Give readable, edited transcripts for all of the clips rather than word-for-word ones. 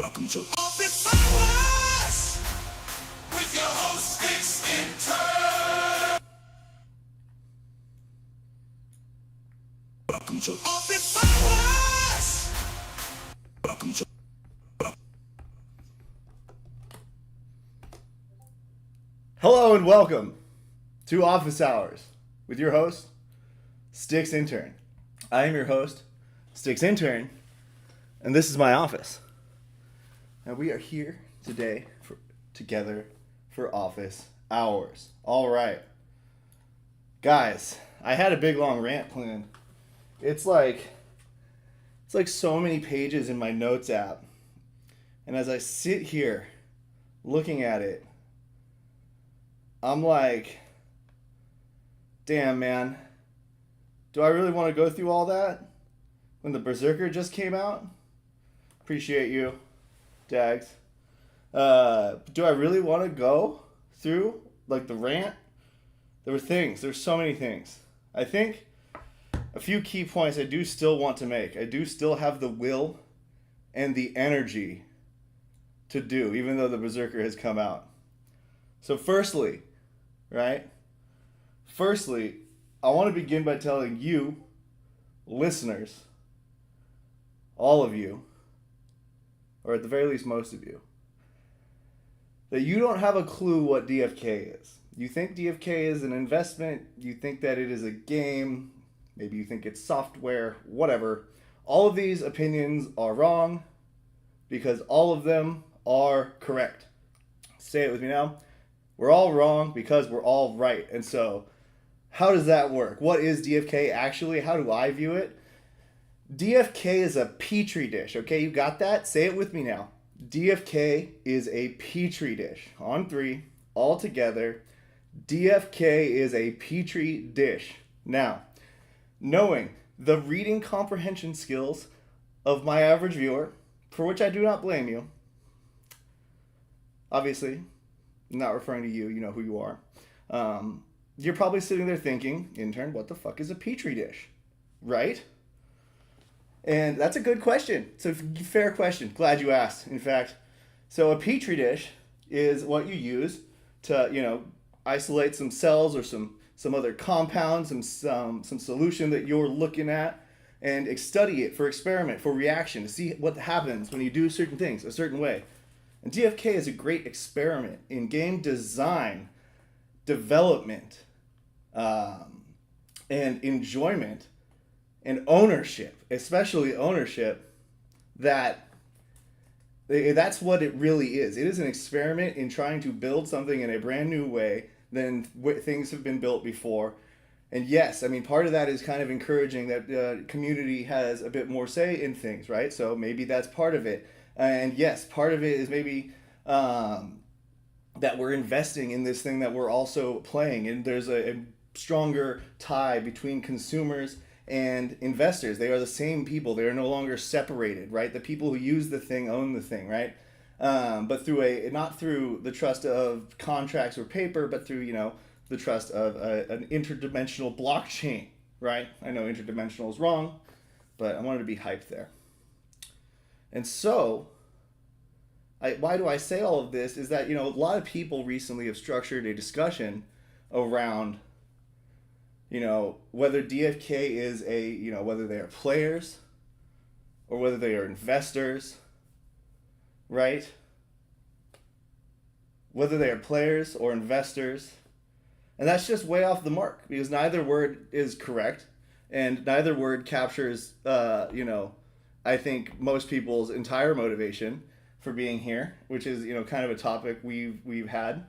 Welcome to Office Hours with your host, Sticks Intern. Welcome to Office Hours. Welcome to. Hello and welcome to Office Hours with your host, Sticks Intern. I am your host, Sticks Intern, and this is my office. Now we are here today together for Office Hours. All right. Guys, I had a big long rant planned. It's like so many pages in my notes app. And as I sit here looking at it, I'm like, damn, man. Do I really want to go through all that when the Berserker just came out? Appreciate you, Dags. Do I really want to go through like the rant? There's so many things. I think a few key points I do still want to make. I do still have the will and the energy to do, even though the Berserker has come out. So firstly, I want to begin by telling you, listeners, all of you, or at the very least most of you, that you don't have a clue what DFK is. You think DFK is an investment, you think that it is a game, maybe you think it's software, whatever. All of these opinions are wrong because all of them are correct. Say it with me now. We're all wrong because we're all right. And so, how does that work? What is DFK actually? How do I view it? DFK is a petri dish. Okay, you got that? Say it with me now. DFK is a petri dish. On three, all together. DFK is a petri dish. Now, knowing the reading comprehension skills of my average viewer, for which I do not blame you, obviously, I'm not referring to you, you know who you are. You're probably sitting there thinking, intern, what the fuck is a petri dish? Right? And that's a good question. It's a fair question. Glad you asked, in fact. So a petri dish is what you use to, isolate some cells or some other compounds, some solution that you're looking at, and study it for experiment, for reaction, to see what happens when you do certain things a certain way. And DFK is a great experiment in game design, development, and enjoyment, and ownership, especially ownership, that's what it really is. It is an experiment in trying to build something in a brand new way than things have been built before. And yes, I mean, part of that is kind of encouraging that the community has a bit more say in things, right? So maybe that's part of it. And yes, part of it is maybe that we're investing in this thing that we're also playing. And there's a stronger tie between consumers and investors. They are the same people. They are no longer separated, right? The people who use the thing own the thing, right? But not through the trust of contracts or paper, but through, the trust of an interdimensional blockchain, right? I know interdimensional is wrong, but I wanted to be hyped there. And so, why do I say all of this is that, a lot of people recently have structured a discussion around, whether DFK is whether they are players or whether they are investors, right? Whether they are players or investors. And that's just way off the mark because neither word is correct and neither word captures, I think most people's entire motivation for being here, which is, kind of a topic we've had.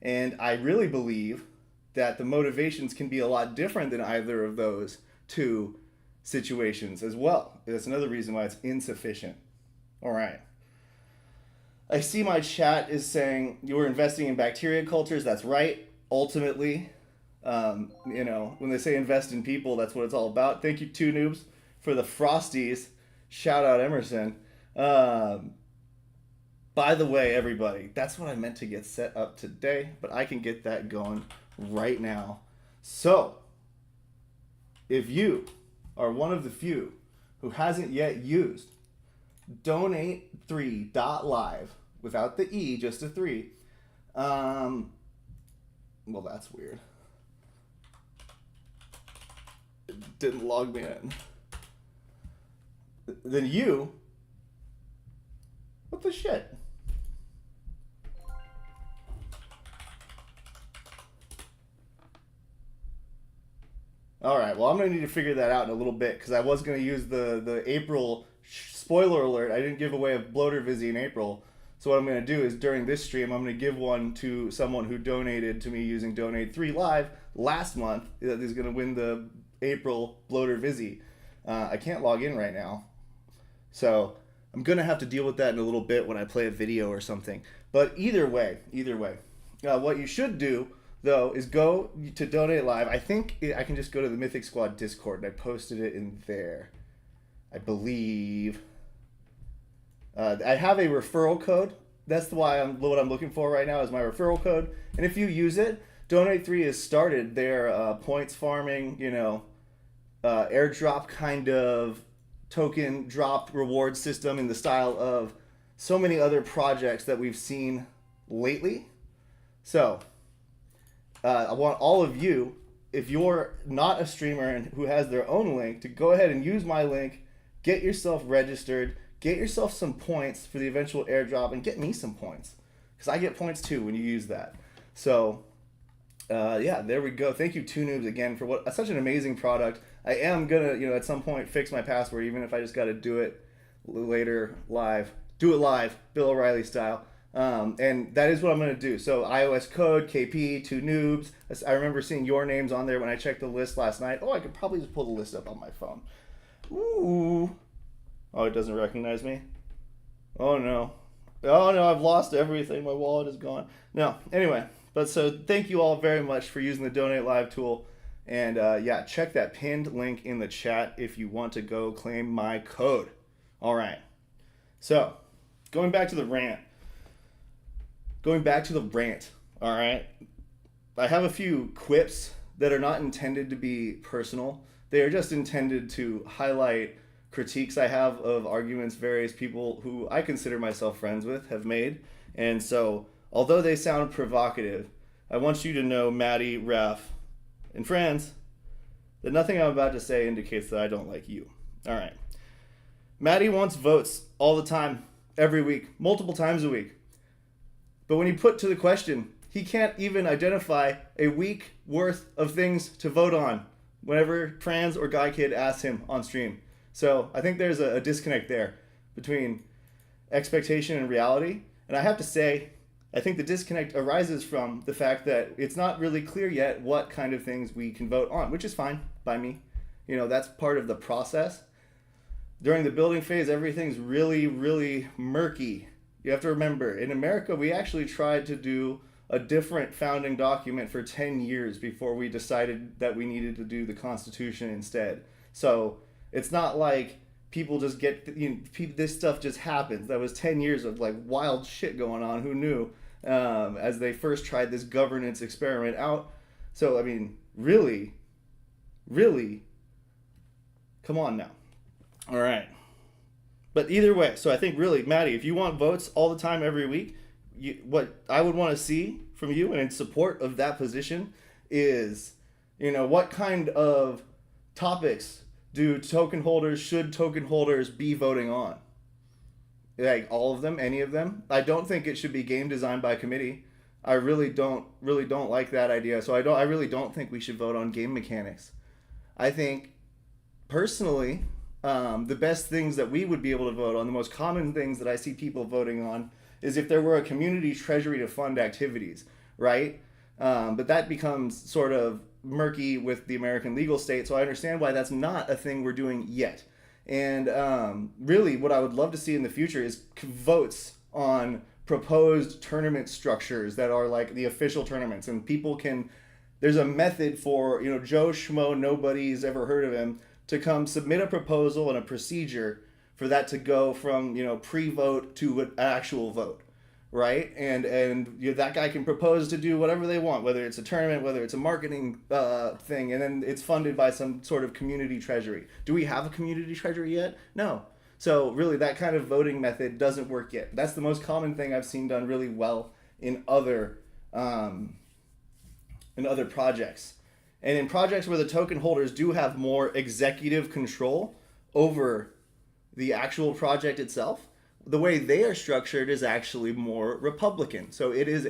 And I really believe that the motivations can be a lot different than either of those two situations as well. That's another reason why it's insufficient. All right. I see my chat is saying you were investing in bacteria cultures. That's right. Ultimately, when they say invest in people, that's what it's all about. Thank you, Two Noobs, for the Frosties. Shout out Emerson. By the way, everybody, that's what I meant to get set up today, but I can get that going right now. So, if you are one of the few who hasn't yet used donate3.live without the E, just a 3. Well, that's weird. It didn't log me in. Then you. What the shit? All right, well, I'm going to need to figure that out in a little bit because I was going to use the April spoiler alert. I didn't give away a bloater Vizzy in April. So what I'm going to do is during this stream, I'm going to give one to someone who donated to me using Donate 3 Live last month. That is going to win the April bloater Vizzy. I can't log in right now. So I'm going to have to deal with that in a little bit when I play a video or something. But either way, what you should do, though, is go to Donate Live. I think I can just go to the Mythic Squad Discord, and I posted it in there, I believe. I have a referral code. That's what I'm looking for right now is my referral code. And if you use it, Donate 3 has started their points farming, airdrop kind of token drop reward system in the style of so many other projects that we've seen lately. So I want all of you, if you're not a streamer and who has their own link, to go ahead and use my link, get yourself registered, get yourself some points for the eventual airdrop, and get me some points because I get points too when you use that. So yeah, there we go. Thank you, Two Noobs, again for such an amazing product. I am gonna, at some point fix my password, even if I just got to do it later live. Do it live, Bill O'Reilly style. And that is what I'm going to do. So iOS code, KP, Two Noobs. I remember seeing your names on there when I checked the list last night. Oh, I could probably just pull the list up on my phone. Ooh. Oh, it doesn't recognize me? Oh, no. Oh, no, I've lost everything. My wallet is gone. No, anyway. But so thank you all very much for using the Donate Live tool. And yeah, check that pinned link in the chat if you want to go claim my code. All right. So going back to the rant. All right. I have a few quips that are not intended to be personal. They are just intended to highlight critiques I have of arguments various people who I consider myself friends with have made. And so, although they sound provocative, I want you to know, Maddie, Ref, and friends, that nothing I'm about to say indicates that I don't like you. All right. Maddie wants votes all the time, every week, multiple times a week. But when you put to the question, he can't even identify a week worth of things to vote on whenever trans or guy kid asks him on stream. So I think there's a disconnect there between expectation and reality. And I have to say, I think the disconnect arises from the fact that it's not really clear yet what kind of things we can vote on, which is fine by me. That's part of the process. During the building phase, everything's really, really murky. You have to remember, in America, we actually tried to do a different founding document for 10 years before we decided that we needed to do the Constitution instead. So it's not like people just get, this stuff just happens. That was 10 years of like wild shit going on. Who knew? As they first tried this governance experiment out. So, I mean, really, come on now. All right. But either way, so I think really, Maddie, if you want votes all the time every week, what I would want to see from you and in support of that position is, what kind of topics should token holders be voting on? Like all of them, any of them? I don't think it should be game designed by committee. I really don't like that idea. So I really don't think we should vote on game mechanics. I think personally, the best things that we would be able to vote on, the most common things that I see people voting on, is if there were a community treasury to fund activities, right? But that becomes sort of murky with the American legal state, so I understand why that's not a thing we're doing yet. And really, what I would love to see in the future is votes on proposed tournament structures that are like the official tournaments, and people can. There's a method for Joe Schmo, nobody's ever heard of him, to come submit a proposal and a procedure for that to go from pre-vote to an actual vote, right? And that guy can propose to do whatever they want, whether it's a tournament, whether it's a marketing thing, and then it's funded by some sort of community treasury. Do we have a community treasury yet? No. So really, that kind of voting method doesn't work yet. That's the most common thing I've seen done really well in other projects. And in projects where the token holders do have more executive control over the actual project itself, the way they are structured is actually more Republican. So it is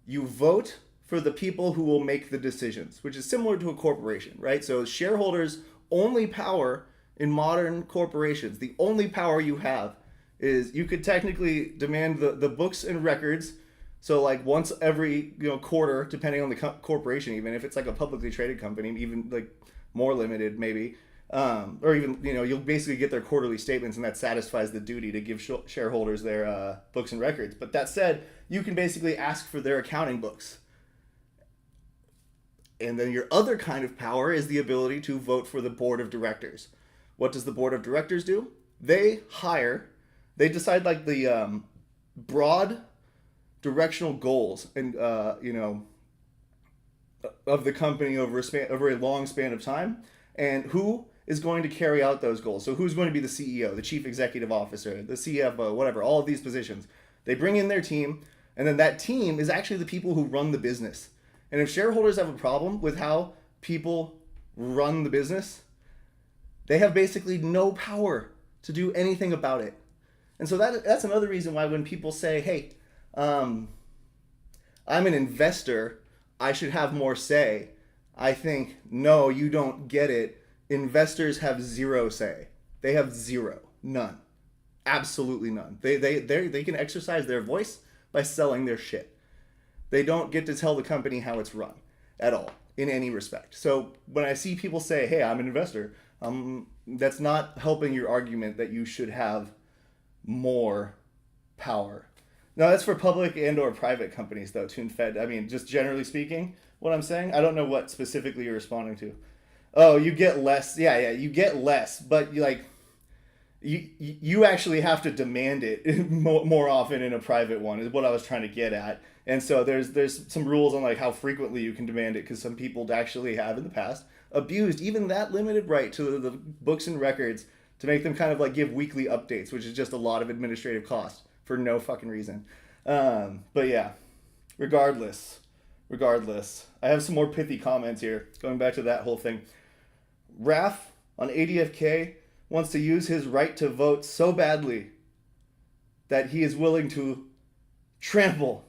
you vote for the people who will make the decisions, which is similar to a corporation, right? So shareholders' only power in modern corporations, the only power you have is you could technically demand the books and records. So like once every quarter, depending on the corporation, even if it's like a publicly traded company, even like more limited maybe, or even you'll basically get their quarterly statements, and that satisfies the duty to give shareholders their books and records. But that said, you can basically ask for their accounting books. And then your other kind of power is the ability to vote for the board of directors. What does the board of directors do? They decide like the broad directional goals and of the company over a long span of time, and who is going to carry out those goals. So who's going to be the CEO, the chief executive officer, the CFO, whatever, all of these positions. They bring in their team, and then that team is actually the people who run the business. And if shareholders have a problem with how people run the business, they have basically no power to do anything about it. And so that's another reason why when people say, hey, I'm an investor, I should have more say, I think, no, you don't get it. Investors have zero say. They have zero. None. Absolutely none. They can exercise their voice by selling their shit. They don't get to tell the company how it's run at all, in any respect. So when I see people say, hey, I'm an investor, that's not helping your argument that you should have more power. No, that's for public and or private companies, though, TuneFed. I mean, just generally speaking, what I'm saying. I don't know what specifically you're responding to. Oh, you get less. Yeah, you get less, but you actually have to demand it more often in a private one, is what I was trying to get at. And so there's some rules on like how frequently you can demand it, because some people actually have in the past abused even that limited right to the books and records to make them kind of like give weekly updates, which is just a lot of administrative cost for no fucking reason. But yeah, regardless, I have some more pithy comments here, going back to that whole thing. Raph on ADFK wants to use his right to vote so badly that he is willing to trample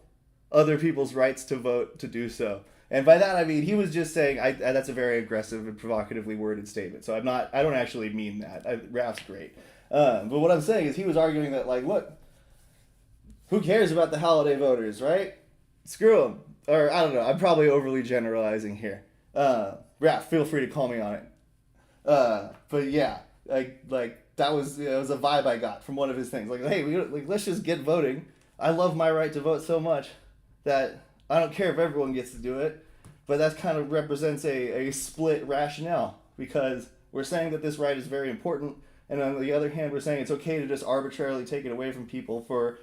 other people's rights to vote to do so. And by that I mean he was just saying that's a very aggressive and provocatively worded statement. So I don't actually mean that. Raph's great. But what I'm saying is he was arguing that, like, look, who cares about the holiday voters, right? Screw them. Or I don't know. I'm probably overly generalizing here. Raph, feel free to call me on it. But yeah, like that was it was a vibe I got from one of his things. Like, hey, let's just get voting. I love my right to vote so much that I don't care if everyone gets to do it. But that kind of represents a split rationale, because we're saying that this right is very important, and on the other hand, we're saying it's okay to just arbitrarily take it away from people for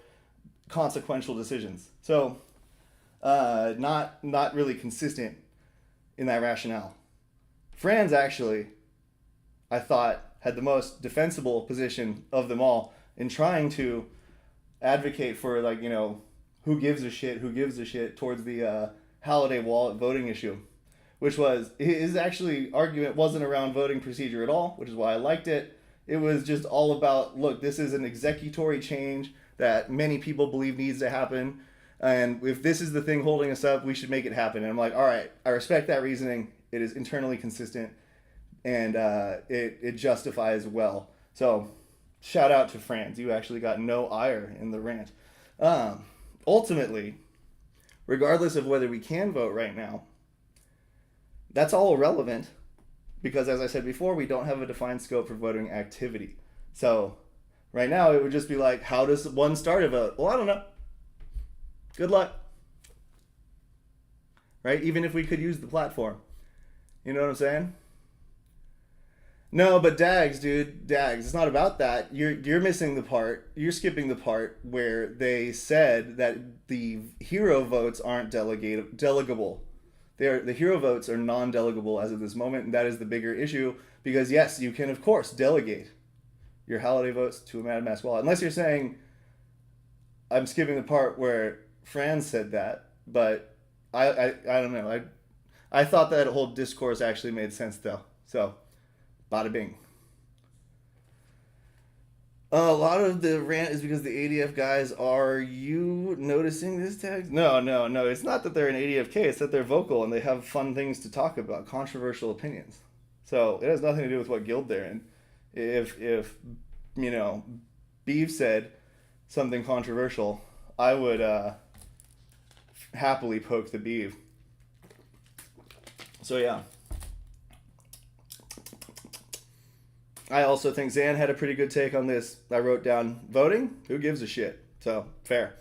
consequential decisions. So, not really consistent in that rationale. Franz actually, I thought, had the most defensible position of them all in trying to advocate for, like, who gives a shit towards the holiday wallet voting issue, which was his actually argument wasn't around voting procedure at all, which is why I liked it. It was just all about, look, this is an executory change that many people believe needs to happen, and if this is the thing holding us up, we should make it happen. And I'm like, all right, I respect that reasoning. It is internally consistent, and it justifies well. So shout out to Franz. You actually got no ire in the rant. Ultimately, regardless of whether we can vote right now, that's all irrelevant, because as I said before, we don't have a defined scope for voting activity. So right now it would just be like, how does one start a vote? Well, I don't know. Good luck. Right? Even if we could use the platform. You know what I'm saying? No, but Dags, dude, it's not about that. You're missing the part. You're skipping the part where they said that the hero votes aren't delegable. The hero votes are non-delegable as of this moment, and that is the bigger issue, because yes, you can of course delegate your holiday votes to a MetaMask wallet. Unless you're saying, I'm skipping the part where Fran said that, but I don't know. I thought that whole discourse actually made sense though. So, bada bing. A lot of the rant is because the ADF guys, are you noticing this tag? No. It's not that they're an ADFK. It's that they're vocal and they have fun things to talk about, controversial opinions. So it has nothing to do with what guild they're in. If you know, Beeve said something controversial, I would happily poke the Beeve. So yeah. I also think Zan had a pretty good take on this. I wrote down, voting, who gives a shit? So, fair.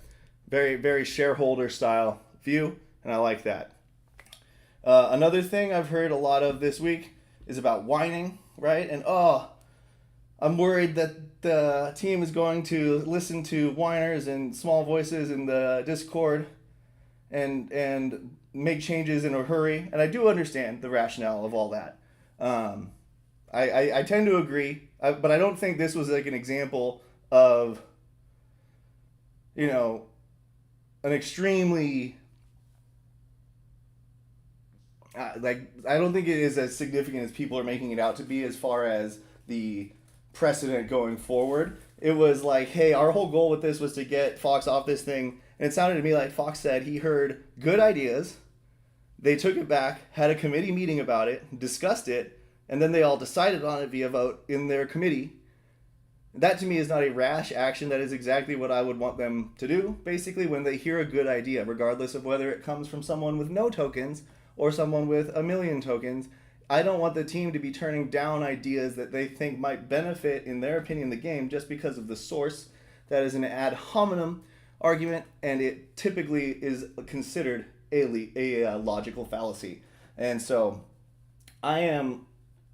Very, very shareholder style view, and I like that. Another thing I've heard a lot of this week is about whining, right? And I'm worried that the team is going to listen to whiners and small voices in the Discord and make changes in a hurry. And I do understand the rationale of all that. I tend to agree, but I don't think this was like an example of, you know, an extremely, I don't think it is as significant as people are making it out to be as far as the precedent going forward. It was like, hey, our whole goal with this was to get Fox off this thing, and it sounded to me like Fox said he heard good ideas, they took it back, had a committee meeting about it, discussed it, and then they all decided on it via vote in their committee. That to me is not a rash action. That is exactly what I would want them to do, basically, when they hear a good idea, regardless of whether it comes from someone with no tokens or someone with 1 million tokens. I don't want the team to be turning down ideas that they think might benefit, in their opinion, the game just because of the source. That is an ad hominem argument, and it typically is considered a logical fallacy. And so I am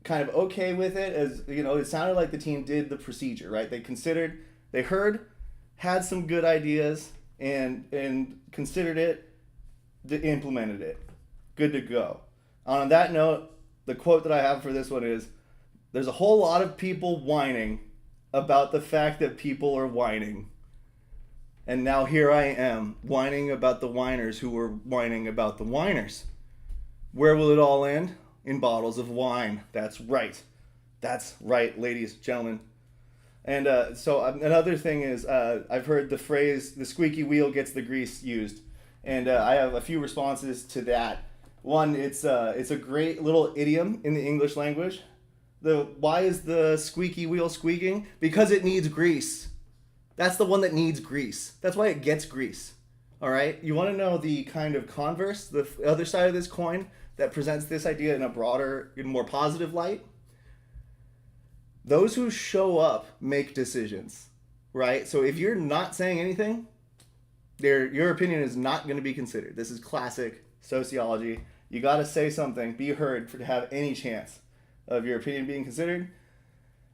kind of okay with it, as you know, it sounded like the team did the procedure, right? They considered, they heard, had some good ideas, and considered it, implemented it. Good to go. On that note, the quote that I have for this one is, there's a whole lot of people whining about the fact that people are whining. And now here I am, whining about the whiners who were whining about the whiners. Where will it all end? In bottles of wine. That's right. That's right, ladies, gentlemen. And so another thing is, I've heard the phrase, the squeaky wheel gets the grease used. And I have a few responses to that. One, it's a great little idiom in the English language. Why is the squeaky wheel squeaking? Because it needs grease. That's the one that needs grease. That's why it gets grease. All right? You want to know the kind of converse, the other side of this coin, that presents this idea in a broader, in more positive light? Those who show up make decisions, right? So if you're not saying anything, your opinion is not going to be considered. This is classic sociology. You got to say something, be heard to have any chance of your opinion being considered.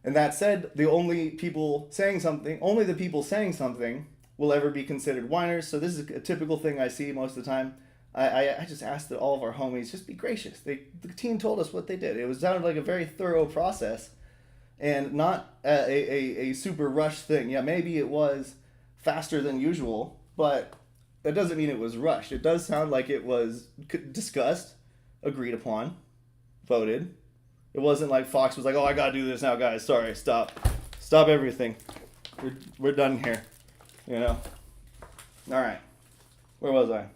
And that said, only the people saying something will ever be considered whiners. So this is a typical thing I see most of the time. I just asked that all of our homies just be gracious. The team told us what they did. It sounded like a very thorough process and not a super rushed thing. Yeah, maybe it was faster than usual, but that doesn't mean it was rushed. It does sound like it was discussed, agreed upon, voted. It wasn't like Fox was like, oh, I got to do this now, guys. Sorry, stop everything. We're done here, you know? All right. Where was I?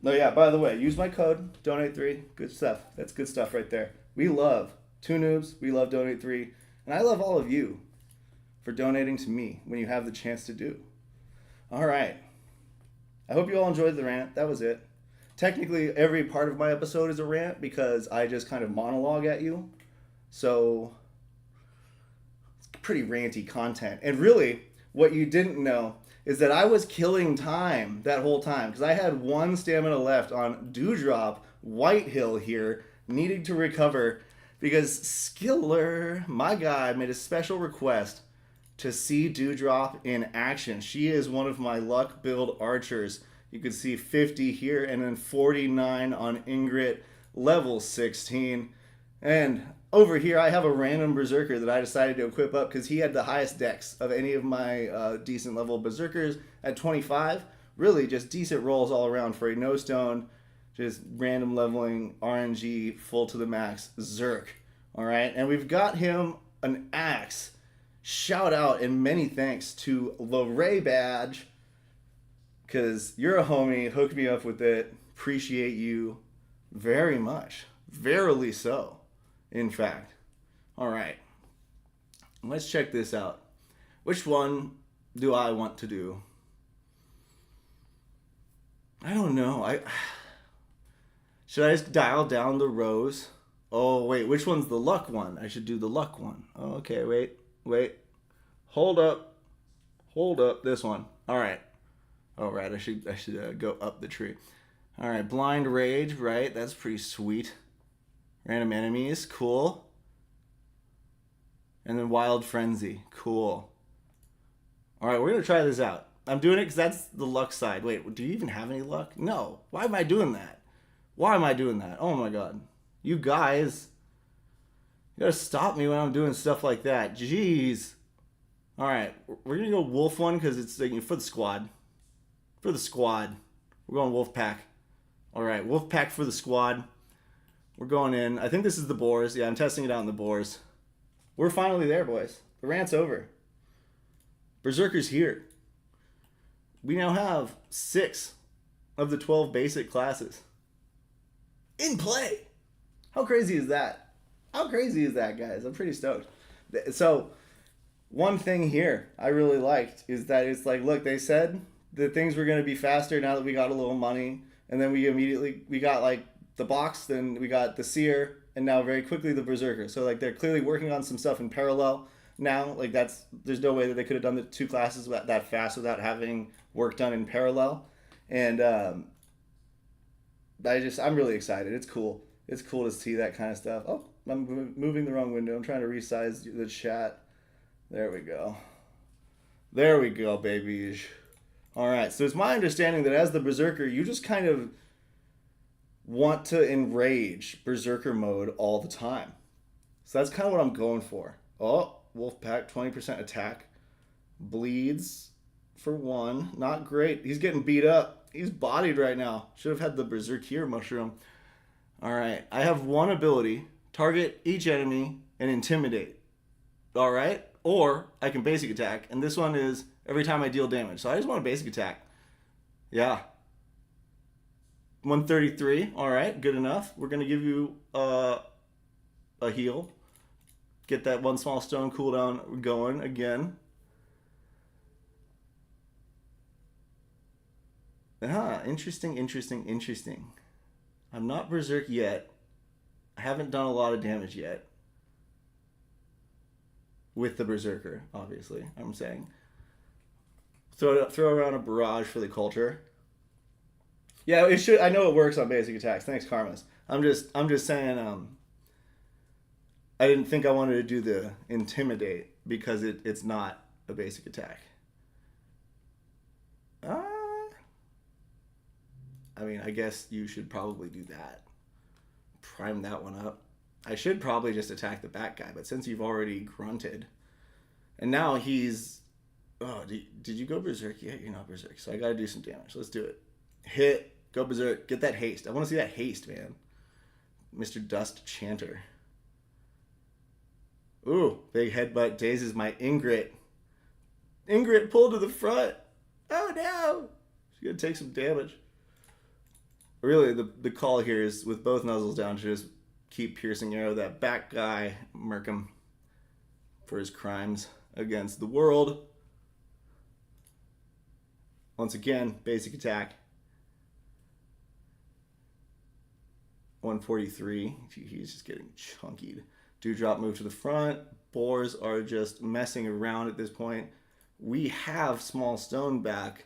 No, yeah, by the way, use my code, donate3. Good stuff. That's good stuff right there. We love 2 Noobs. We love donate3. And I love all of you for donating to me when you have the chance to do. All right. I hope you all enjoyed the rant. That was it. Technically, every part of my episode is a rant because I just kind of monologue at you. So, it's pretty ranty content. And really, what you didn't know is that I was killing time that whole time because I had 1 stamina left on Dewdrop Whitehill here, needing to recover because Skiller, my guy, made a special request to see Dewdrop in action. She is one of my luck build archers. You can see 50 here and then 49 on Ingrid, level 16. And over here, I have a random berserker that I decided to equip up because he had the highest dex of any of my decent level berserkers at 25. Really, just decent rolls all around for a no stone, just random leveling RNG full to the max Zerk. All right, and we've got him an axe. Shout out and many thanks to Lorray Badge, because you're a homie. Hooked me up with it. Appreciate you very much. Verily so, in fact. All right, let's check this out. Which one do I want to do? I don't know. Should I just dial down the rows? Oh, wait, which one's the luck one? I should do the luck one. Oh, okay, wait. Hold up. This one. All right. All right, I should go up the tree. All right, blind rage, right? That's pretty sweet. Random enemies, cool. And then wild frenzy, cool. All right, we're gonna try this out. I'm doing it because that's the luck side. Wait, do you even have any luck? No. Why am I doing that? Oh my god. You guys, you gotta stop me when I'm doing stuff like that. Jeez. All right, we're gonna go wolf one because it's like, for the squad. We're going wolf pack. All right, wolf pack for the squad. We're going in. I think this is the boars. Yeah, I'm testing it out in the boars. We're finally there, boys. The rant's over. Berserker's here. We now have 6 of the 12 basic classes in play. How crazy is that? Guys? I'm pretty stoked. So, one thing here I really liked is that it's like, look, they said that things were going to be faster now that we got a little money. And then we got like the box, then we got the seer, and now very quickly the berserker. So like they're clearly working on some stuff in parallel now. Like there's no way that they could have done the 2 classes that fast without having work done in parallel. And I'm really excited. It's cool. It's cool to see that kind of stuff. Oh, I'm moving the wrong window. I'm trying to resize the chat. There we go. There we go, babies. All right. So it's my understanding that as the berserker, you just kind of want to enrage berserker mode all the time. So that's kind of what I'm going for. Oh, Wolfpack, 20% attack. Bleeds for 1. Not great. He's getting beat up. He's bodied right now. Should have had the Berserkier mushroom. All right. I have 1 ability. Target each enemy and intimidate. All right. Or I can basic attack. And this one is every time I deal damage. So I just want a basic attack. Yeah. 133. All right. Good enough. We're going to give you a heal. Get that 1 small stone cooldown going again. Interesting. I'm not berserk yet. I haven't done a lot of damage yet. With the berserker, obviously, I'm saying. Throw around a barrage for the culture. Yeah, it should. I know it works on basic attacks. Thanks, Karmas. I'm just saying. I didn't think I wanted to do the intimidate because it's not a basic attack. I mean, I guess you should probably do that. Prime that one up. I should probably just attack the back guy, but since you've already grunted, and now he's... Oh, did you go berserk yet? You're not berserk, so I gotta do some damage. Let's do it. Hit, go berserk, get that haste. I want to see that haste, man. Mr. Dust Chanter. Ooh, big headbutt dazes my Ingrid. Ingrid pulled to the front. Oh no! She's gonna take some damage. Really, the call here is with both nuzzles down to just keep piercing arrow that back guy, murk him for his crimes against the world. Once again, basic attack. 143. He's just getting chunkied. Dewdrop move to the front. Boars are just messing around at this point. We have small stone back.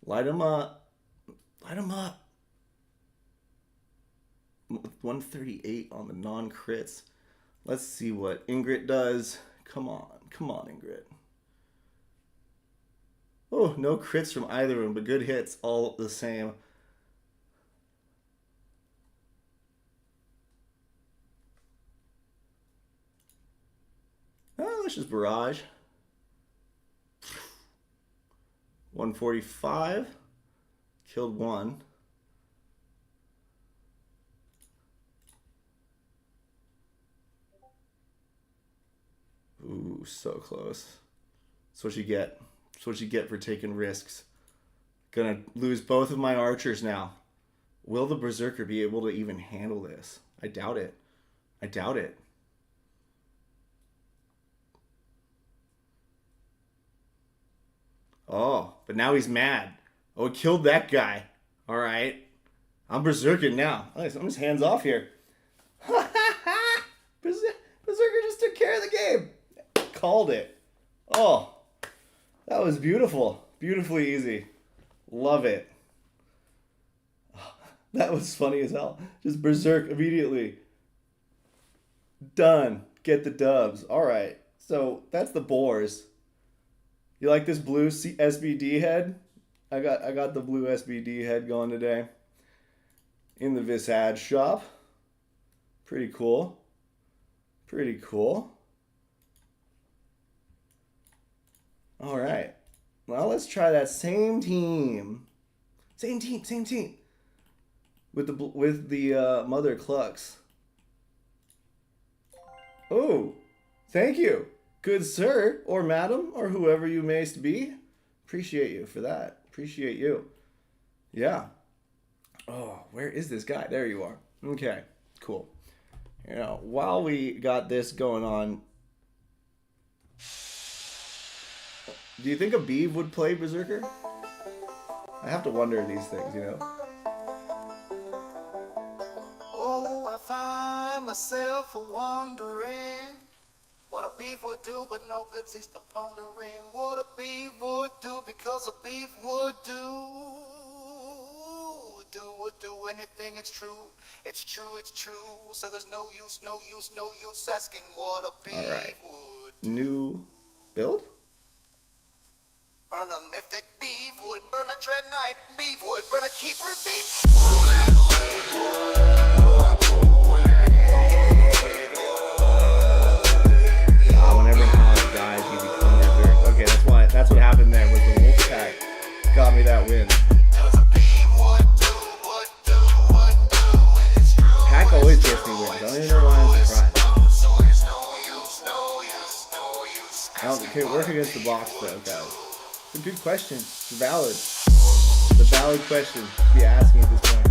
Light him up. Light him up. 138 on the non-crits. Let's see what Ingrid does. Come on, Ingrid. Oh, no crits from either of them, but good hits all the same. much is Barrage? 145. Killed one. Ooh, so close. That's what you get. That's what you get for taking risks. Gonna lose both of my archers now. Will the Berserker be able to even handle this? I doubt it. I doubt it. Oh, but now he's mad. Oh, it killed that guy. All right. I'm Berserking now. I'm just hands off here. Berserker just took care of the game. Called it. Oh, that was beautiful. Beautifully easy. Love it. That was funny as hell. Just Berserk immediately. Done. Get the dubs. All right. So that's the boars. You like this blue SBD head? I got the blue SBD head going today. In the Visage shop. Pretty cool. Pretty cool. All right. Well, let's try that same team. Same team. With the Mother Clucks. Oh, thank you. Good sir, or madam, or whoever you mayst be. Appreciate you for that. Appreciate you. Yeah. Oh, where is this guy? There you are. Okay, cool. You know, while we got this going on, do you think a Beeve would play Berserker? I have to wonder these things, you know. Oh, I find myself wondering what a beef would do, but no good cease to pondering what a beef would do, because a beef would do anything. It's true, so there's no use asking what a beef would do. New build? Burn a mythic beef would, burn a dread knight beef would, burn a keeper beef. Whenever Howard dies, you become Berserk. Okay, that's what happened there with the wolf pack. Got me that win. Pack always gets me wins. I don't even know why I'm surprised. I can't work against the box though, guys. It's a good question. It's valid. It's a valid question to be asking at this point.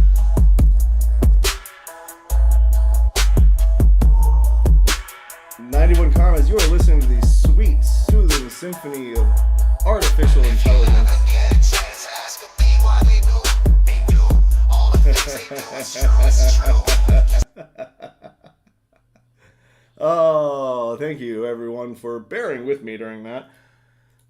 "91 Karmas, you are listening to the sweet, soothing symphony of artificial intelligence." Oh, thank you everyone for bearing with me during that.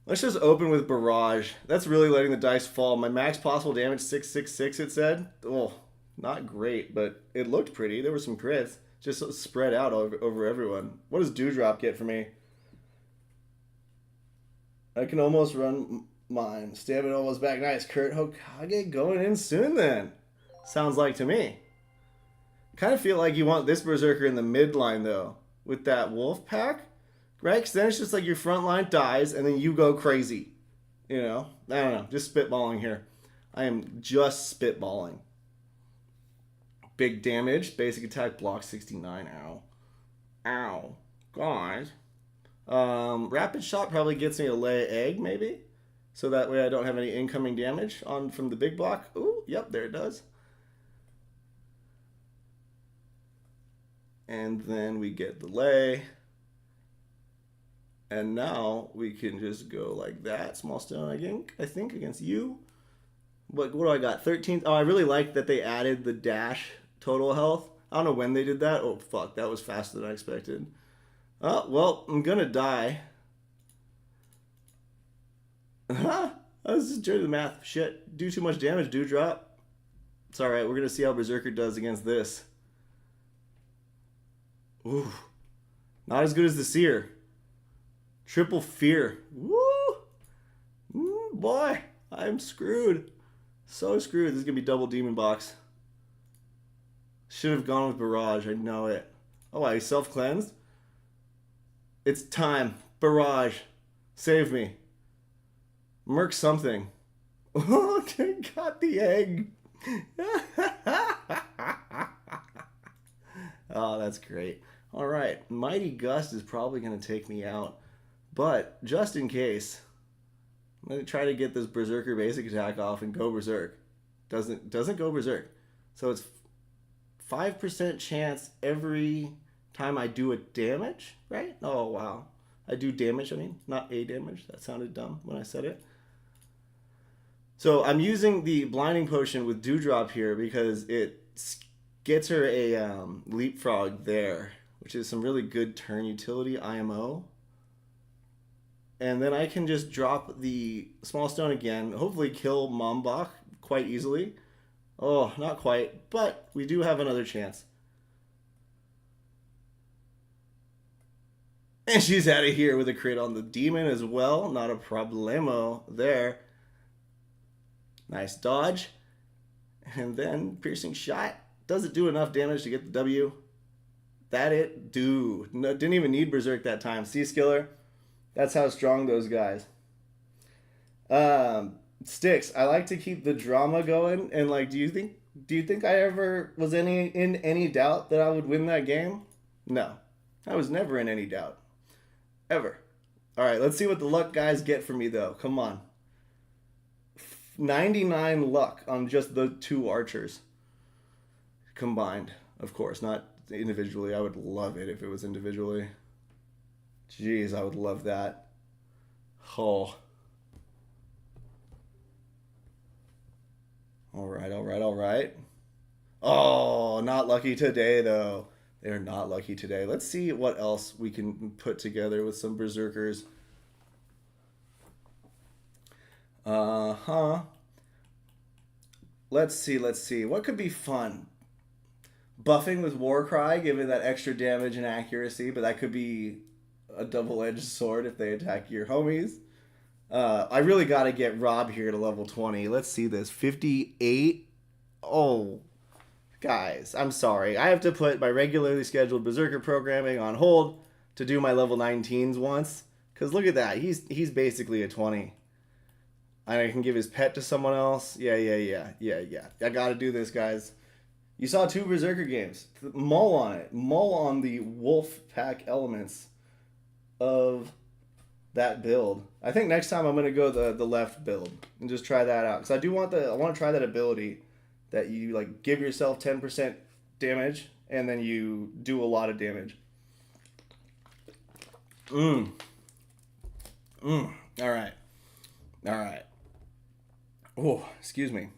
Let's just open with Barrage. That's really letting the dice fall. My max possible damage 666, it said. Oh, not great, but it looked pretty. There were some crits. Just spread out over everyone. What does Dewdrop get for me? I can almost run mine. Stamina almost back. Nice. Kurt Hokage going in soon then. Sounds like to me. Kind of feel like you want this Berserker in the midline though. With that wolf pack. Right? Because then it's just like your front line dies and then you go crazy. You know? I don't know. Just spitballing here. I am just spitballing. Big damage. Basic attack block 69. Ow. Ow. Guys. Rapid shot probably gets me a lay egg maybe. So that way I don't have any incoming damage on from the big block. Ooh, yep, there it does. And then we get the lay. And now we can just go like that. Small stone, I think, against you. But what do I got? 13. Oh, I really like that they added the dash total health. I don't know when they did that. Oh, fuck. That was faster than I expected. Oh, well, I'm going to die. I was just doing the math. Shit. Do too much damage, Dewdrop. It's alright. We're going to see how Berserker does against this. Ooh. Not as good as the Seer. Triple fear. Woo! Boy, I'm screwed. So screwed. This is going to be double demon box. Should have gone with Barrage. I know it. Oh, I self-cleansed? It's time. Barrage. Save me. Merc something. Oh, I got the egg. Oh, that's great. All right. Mighty Gust is probably going to take me out. But just in case, I'm going to try to get this Berserker basic attack off and go Berserk. Doesn't go Berserk. So it's 5% chance every time I do a damage, right? Oh, wow. I do damage, I mean, not a damage. That sounded dumb when I said it. So I'm using the Blinding Potion with Dewdrop here because it gets her a leapfrog there, which is some really good turn utility, IMO. And then I can just drop the Small Stone again, hopefully kill Mombach quite easily. Oh, not quite, but we do have another chance. And she's out of here with a crit on the demon as well. Not a problemo there. Nice dodge. And then piercing shot. Does it do enough damage to get the W? That it do. No, didn't even need Berserk that time. Sea Skiller. That's how strong those guys. Sticks. I like to keep the drama going. And like, do you think I ever was in any doubt that I would win that game? No. I was never in any doubt. Ever. All right, let's see what the luck guys get for me, though. Come on. 99 luck on just the two archers. Combined, of course, not individually. I would love it if it was individually. Jeez, I would love that. Oh. All right. Oh, not lucky today, though. They're not lucky today. Let's see what else we can put together with some Berserkers. Let's see. What could be fun? Buffing with Warcry, giving that extra damage and accuracy, but that could be a double-edged sword if they attack your homies. I really got to get Rob here to level 20. Let's see this. 58. Oh, guys, I'm sorry. I have to put my regularly scheduled Berserker programming on hold to do my level 19s once. Because look at that. He's basically a 20. I can give his pet to someone else. Yeah. I got to do this, guys. You saw 2 Berserker games. Mull on it. Mull on the wolf pack elements of that build. I think next time I'm going to go the left build and just try that out. Because I want to try that ability that you like give yourself 10% damage and then you do a lot of damage. All right. Oh, excuse me.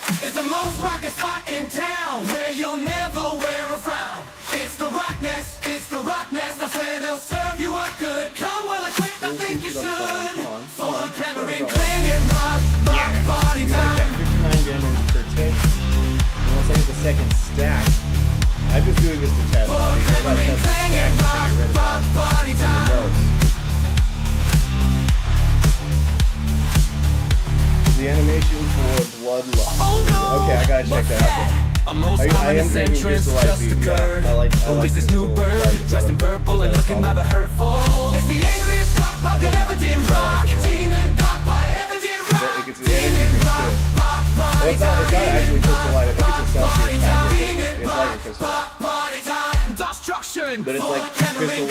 It's the most rocket spot in town where you'll never wear a frown. It's the rock nest. I swear they'll serve you a good. Come well equipped, I think you should. Full of clamoring, clanging, rock body time. 59 damage per tick. Once I get the second stack, I'm just doing this to test. Full of clamoring, clanging, rock body time. The animation for Bloodlust. Oh no! Okay, I gotta check that out. I am dreaming Crystallize the I like this new bird, dressed in purple and looking rather hurtful. It's the angriest cockbug that ever did rock. Demon cockbug ever did rock. Demon rock, well, it's not actually Crystallize. I think it's a Celsius package. It's like a Crystal. Destruction. But it's like Crystallize with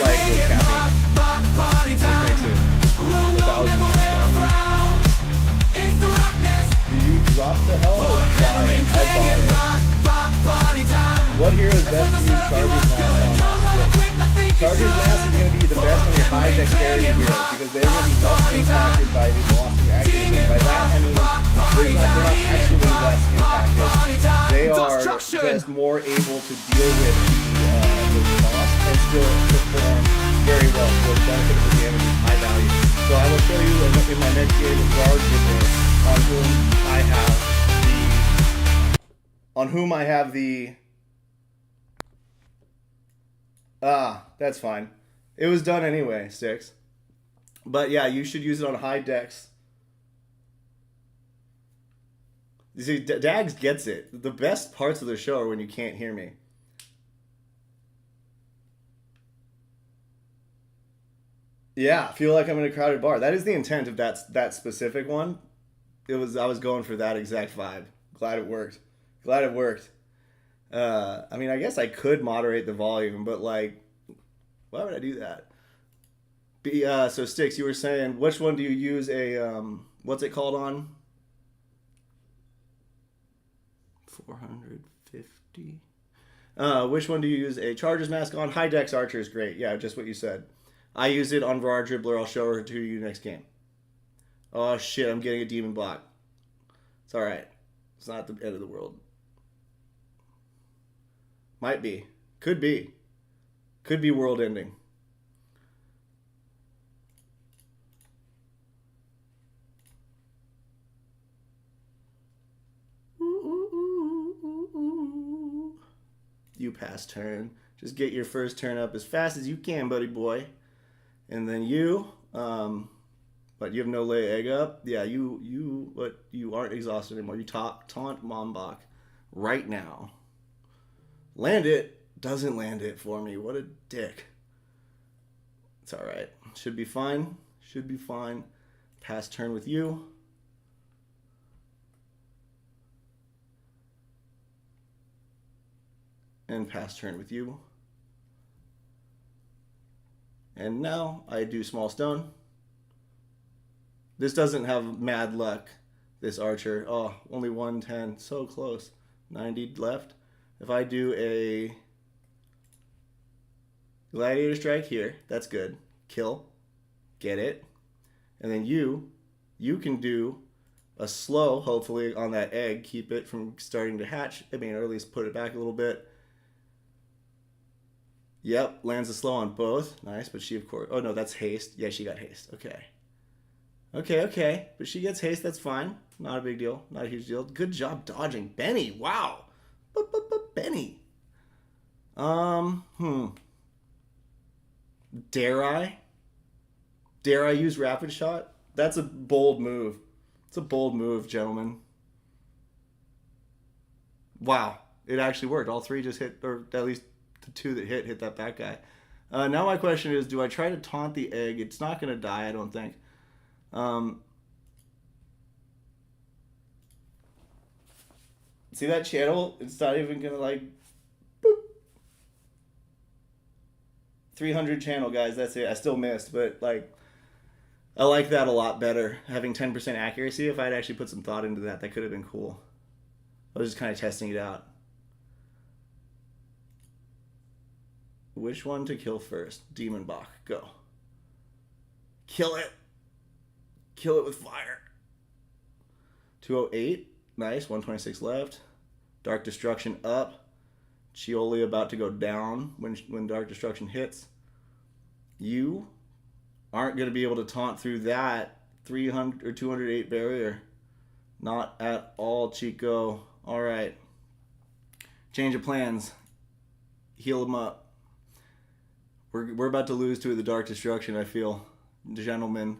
caffeine. It's the rockness. Do you drop the hell or fly? What hero is best to use Charger's Mask on? Charger's Mask is going to be the best on your high dexterity heroes because they're going to be less impacted by the velocity accuracy. By that I mean they're not actually less impacted. They are just more able to deal with the cost and still perform very well for the benefit of the damage is high value. So I will show you in my next game of Guard on whom I have the that's fine. It was done anyway, Sticks. But yeah, you should use it on high dex. You see, Dags gets it. The best parts of the show are when you can't hear me. Yeah, feel like I'm in a crowded bar. That is the intent of that specific one. I was going for that exact vibe. Glad it worked. Glad it worked. I mean, I guess I could moderate the volume, but like, why would I do that? So Sticks, you were saying, which one do you use a what's it called on? 450. Which one do you use a Chargers mask on? High Dex Archer is great. Yeah, just what you said. I use it on Var Dribbler. I'll show her to you next game. Oh shit, I'm getting a demon block. It's alright. It's not the end of the world. Might be. Could be. Could be world ending. You pass turn. Just get your first turn up as fast as you can, buddy boy. And then you, but you have no lay egg up. Yeah, you aren't exhausted anymore. You taunt Mombach right now. Land it. Doesn't land it for me. What a dick. It's all right. Should be fine. Should be fine. Pass turn with you. And pass turn with you. And now I do small stone. This doesn't have mad luck, this archer. Oh, only 110. So close. 90 left. If I do a gladiator strike here, that's good. Kill. Get it. And then you can do a slow, hopefully, on that egg. Keep it from starting to hatch. I mean, or at least put it back a little bit. Yep, lands a slow on both. Nice, but she, of course... Oh, no, that's haste. Yeah, she got haste. Okay. Okay. But she gets haste. That's fine. Not a big deal. Not a huge deal. Good job dodging. Benny, wow. Benny. Dare I? Dare I use rapid shot? That's a bold move. It's a bold move, gentlemen. Wow. It actually worked. All three just hit, or at least... the two that hit that back guy. Now my question is, do I try to taunt the egg? It's not going to die, I don't think. See that channel? It's not even going to like... Boop. 300 channel, guys. That's it. I still missed, but like... I like that a lot better. Having 10% accuracy. If I'd actually put some thought into that, that could have been cool. I was just kind of testing it out. Which one to kill first? Demon Bach. Go. Kill it. Kill it with fire. 208. Nice. 126 left. Dark Destruction up. Chioli about to go down when Dark Destruction hits. You aren't going to be able to taunt through that 300 or 208 barrier. Not at all, Chico. All right. Change of plans. Heal him up. We're about to lose to the Dark Destruction, I feel. Gentlemen.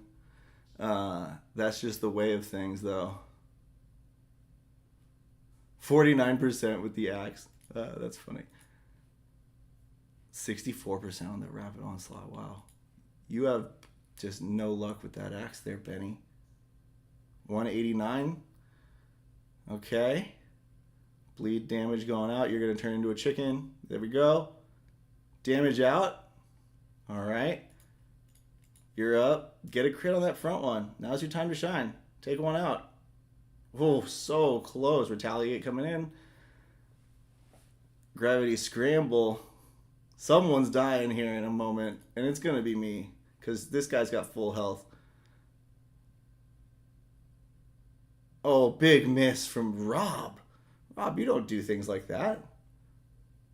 That's just the way of things, though. 49% with the axe. That's funny. 64% on the rapid onslaught. Wow. You have just no luck with that axe there, Benny. 189. Okay. Bleed damage going out. You're going to turn into a chicken. There we go. Damage out. All right. You're up. Get a crit on that front one. Now's your time to shine. Take one out. Oh, so close. Retaliate coming in. Gravity scramble. Someone's dying here in a moment, and it's going to be me because this guy's got full health. Oh, big miss from Rob. Rob, you don't do things like that.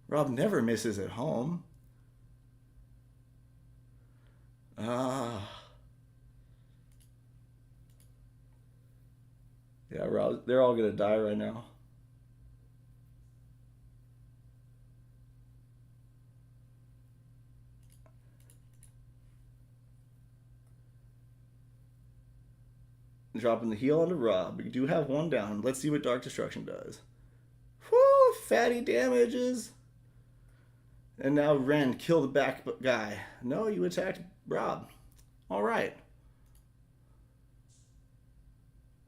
Rob never misses at home. Yeah, Rob, they're all going to die right now. Dropping the heal onto Rob. We do have one down. Let's see what Dark Destruction does. Whoo, fatty damages. And now Ren, kill the back guy. No, you attacked Rob. All right.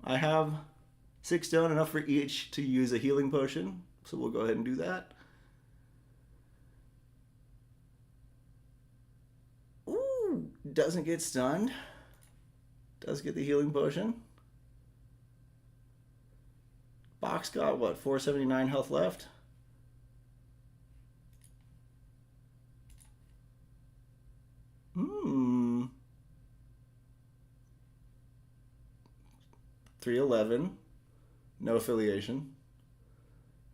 I have 6 stone, enough for each to use a healing potion. So we'll go ahead and do that. Ooh, doesn't get stunned. Does get the healing potion. Box got what, 479 health left? Hmm. 311. No affiliation.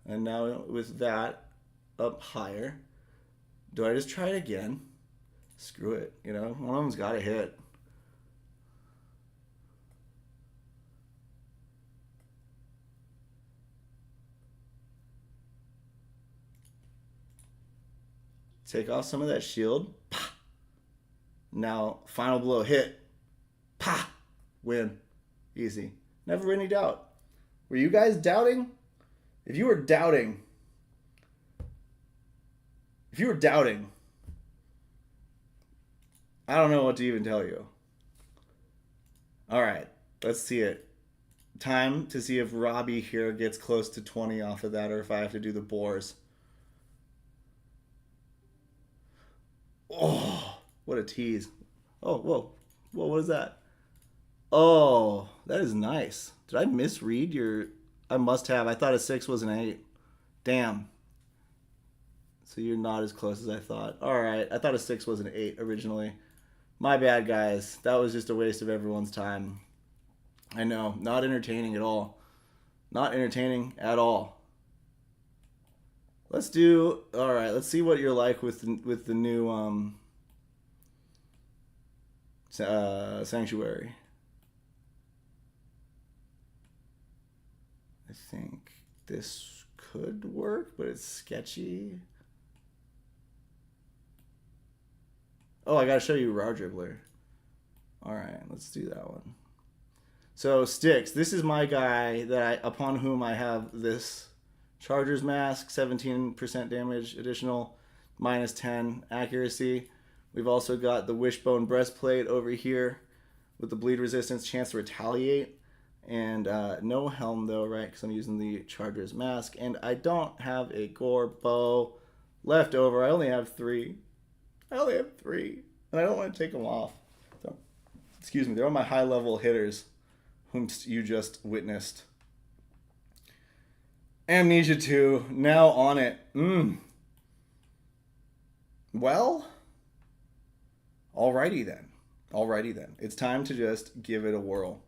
And now with that up higher, do I just try it again? Screw it. You know, one of them's got to hit. Take off some of that shield. Pah. Now, final blow, hit. Pah! Win. Easy. Never any doubt. Were you guys doubting? If you were doubting, I don't know what to even tell you. All right, let's see it. Time to see if Robbie here gets close to 20 off of that, or if I have to do the boars. Oh, what a tease. Oh, whoa. Whoa, what is that? Oh, that is nice. Did I misread your... I must have. I thought a 6 was an 8. Damn. So you're not as close as I thought. All right. I thought a 6 was an 8 originally. My bad, guys. That was just a waste of everyone's time. I know. Not entertaining at all. Not entertaining at all. Let's do... All right. Let's see what you're like with the new Sanctuary. I think this could work, but it's sketchy. Oh, I gotta show you Raw Dribbler. All right, let's do that one. So Sticks, this is my guy upon whom I have this Charger's Mask, 17% damage additional, minus 10 accuracy. We've also got the Wishbone Breastplate over here with the bleed resistance, chance to retaliate. And no helm though, right? Because I'm using the Charger's Mask. And I don't have a Gore bow left over. I only have 3. And I don't want to take them off. So, excuse me. They're all my high-level hitters whom you just witnessed. Amnesia 2. Now on it. Well, alrighty then. It's time to just give it a whirl.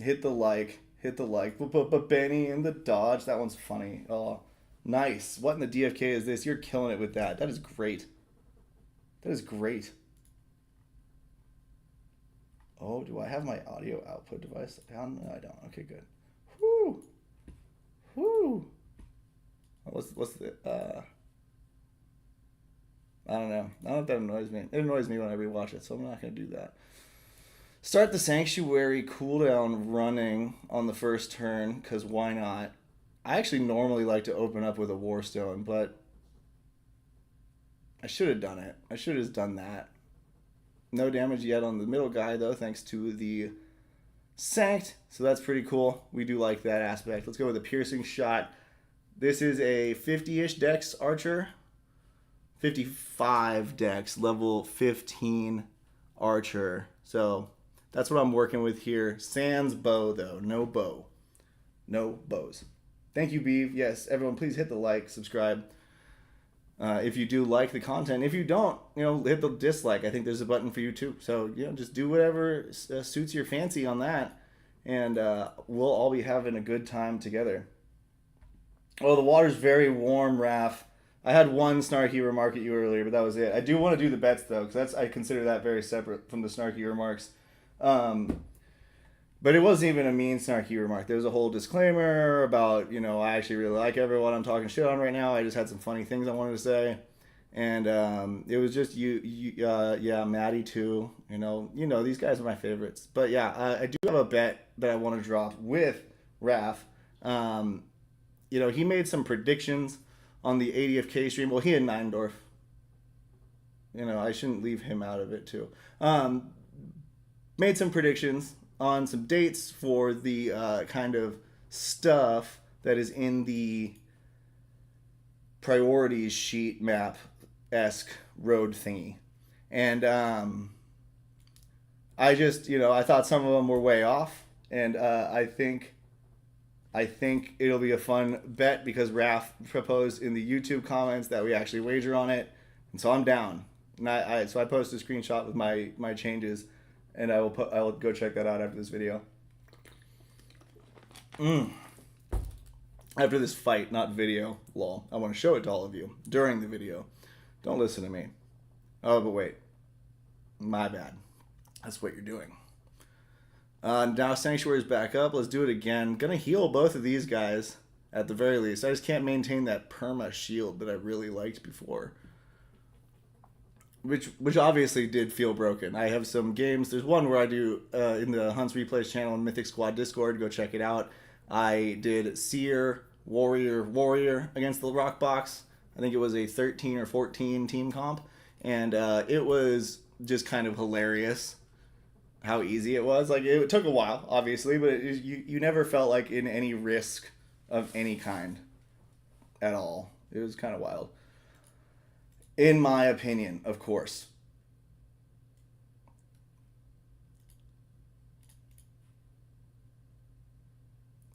Hit the like. But Benny and the dodge, that one's funny. Oh, nice. What in the DFK is this? You're killing it with that. That is great. Oh, do I have my audio output device down? No, I don't. Okay, good. Whoo. What's the I don't know. I don't know if that annoys me. It annoys me when I rewatch it, so I'm not gonna do that. Start the Sanctuary cooldown running on the first turn, because why not? I actually normally like to open up with a Warstone, but I should have done it. I should have done that. No damage yet on the middle guy, though, thanks to the Sanct. So that's pretty cool. We do like that aspect. Let's go with a Piercing Shot. This is a 50-ish dex archer. 55 dex, level 15 archer. So that's what I'm working with here. Sans bow, though. No bow. No bows. Thank you, Beeve. Yes, everyone, please hit the like, subscribe. If you do like the content. If you don't, hit the dislike. I think there's a button for you, too. So, just do whatever suits your fancy on that. And we'll all be having a good time together. Oh, the water's very warm, Raph. I had one snarky remark at you earlier, but that was it. I do want to do the bets, though, because I consider that very separate from the snarky remarks. But it wasn't even a mean snarky remark. There was a whole disclaimer about, I actually really like everyone I'm talking shit on right now. I just had some funny things I wanted to say. And it was just Maddie too. These guys are my favorites. But yeah, I do have a bet that I want to drop with Raph. He made some predictions on the ADFK stream. Well, he and Neindorf. I shouldn't leave him out of it too. Made some predictions on some dates for the kind of stuff that is in the priorities sheet map-esque road thingy. And I just, I thought some of them were way off. And I think it'll be a fun bet because Raph proposed in the YouTube comments that we actually wager on it. And so I'm down. And so I posted a screenshot with my changes, and I will go check that out after this video. After this fight, not video, lol. I want to show it to all of you during the video. Don't listen to me. Oh, but wait. My bad. That's what you're doing. Now Sanctuary's back up. Let's do it again. Gonna heal both of these guys at the very least. I just can't maintain that perma shield that I really liked before. Which obviously did feel broken. I have some games. There's one where I do in the Hunts Replays channel in Mythic Squad Discord. Go check it out. I did Seer, Warrior against the Rock Box. I think it was a 13 or 14 team comp. And it was just kind of hilarious how easy it was. Like, it took a while, obviously, but you never felt like in any risk of any kind at all. It was kind of wild. In my opinion, of course.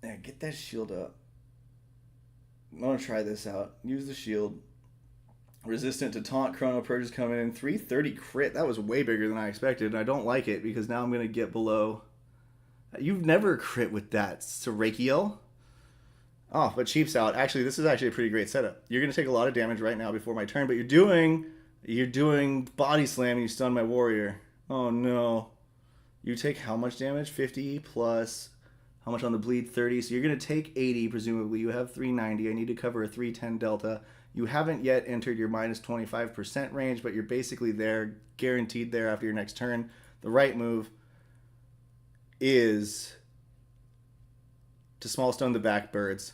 Yeah, get that shield up. I want to try this out. Use the shield. Resistant to taunt. Chrono Purge is coming in. 330 crit. That was way bigger than I expected, and I don't like it because now I'm going to get below. You've never crit with that, Serakiel. Oh, but Chief's out. Actually, this is actually a pretty great setup. You're going to take a lot of damage right now before my turn, but you're doing body slam and you stun my warrior. Oh, no. You take how much damage? 50 plus how much on the bleed? 30. So you're going to take 80, presumably. You have 390. I need to cover a 310 delta. You haven't yet entered your minus 25% range, but you're basically there, guaranteed there after your next turn. The right move is to small stone the back birds,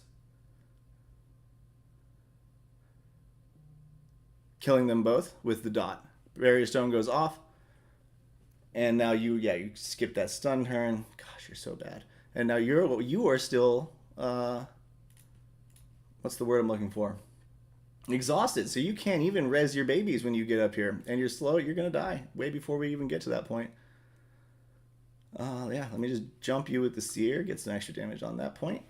killing them both with the dot. Barrier stone goes off, and now you skip that stun turn. Gosh, you're so bad. And now you are still what's the word I'm looking for? Exhausted. So you can't even res your babies when you get up here, and you're slow. You're gonna die way before we even get to that point. Yeah, let me just jump you with the Seer, get some extra damage on that point.